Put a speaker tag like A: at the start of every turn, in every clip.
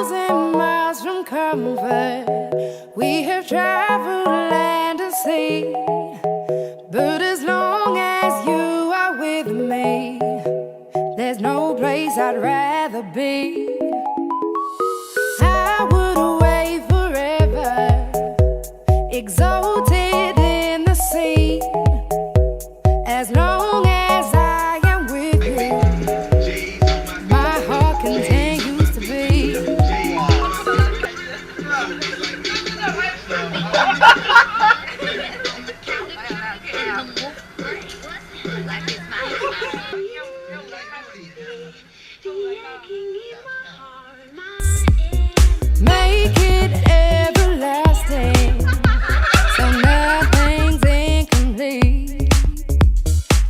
A: 1,000 miles from comfort. We have traveled land and sea, but as long as you are with me, there's no place I'd rather be. I would away forever, exalted in the sea, as long as I am with you, my heart continues to beat. Make it everlasting, so nothing's incomplete.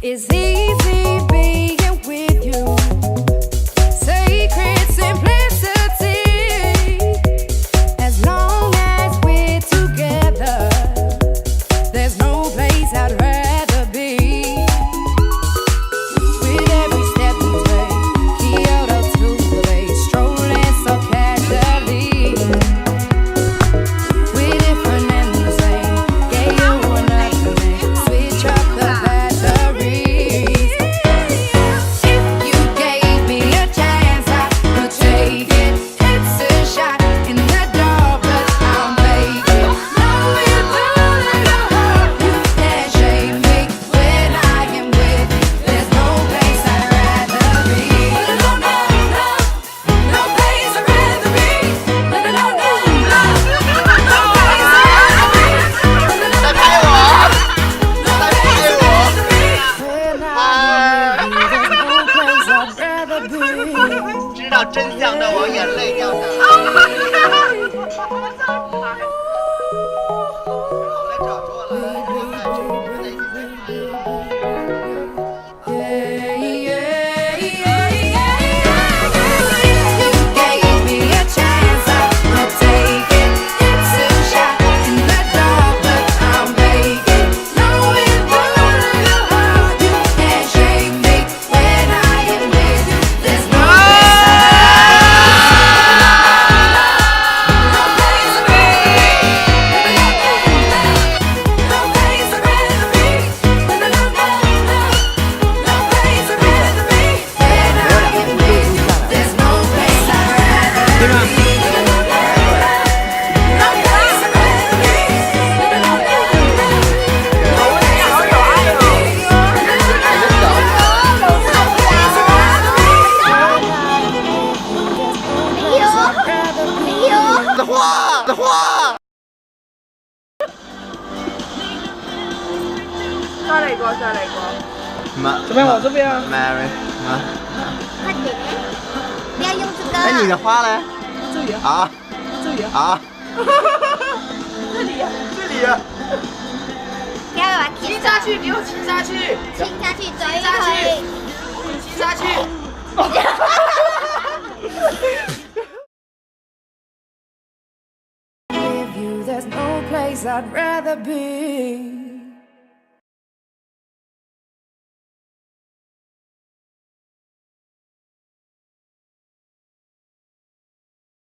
A: It's easy being with you, sacred simplicity. As long as we're together, there's no place I'd rather be. With every step we take, Kyoto to LA, strolling so casually. We're different and the same, gave you another name, switch up the batteries. If you gave me a chance, I would take it. It's a shot in the dark, but I'll make it. Knowing that your heart, you can't shake me when I am with you. There's no place I'd rather be. No, no, no, no place I'd rather be. No, no, no, no, no, no place I'd rather be. No, no, no, no, no place I'd rather be.
B: 知道真相的往眼泪掉下来。来找着了，You
A: gave me a chance, I would take it. It's a shot in the dark, but I'll make it. Knowing that your heart, you can't shake me when I am with you. There's no place I'd rather be. No place I'd rather be. No place I'd rather be. No, no, no, no, no place I'd rather be. When I am with you, there's no place I'd rather be. No place I'd rather be. No, no, no, no place
B: 的花，的花。
C: 再来一个，再来一个。
B: 这边我这边
C: 啊
B: ，Mary 啊。
D: 快点，不要用这个。
B: 哎，你的花嘞？
C: 这里
B: 啊，
C: 这里
B: 啊，
C: 这里
B: 这里啊。
D: 不要把它
C: 亲下去，给我亲下去，
D: 亲下去，走一
C: 下去
D: 回。
C: 亲下去。
A: With you, there's no place I'd rather be.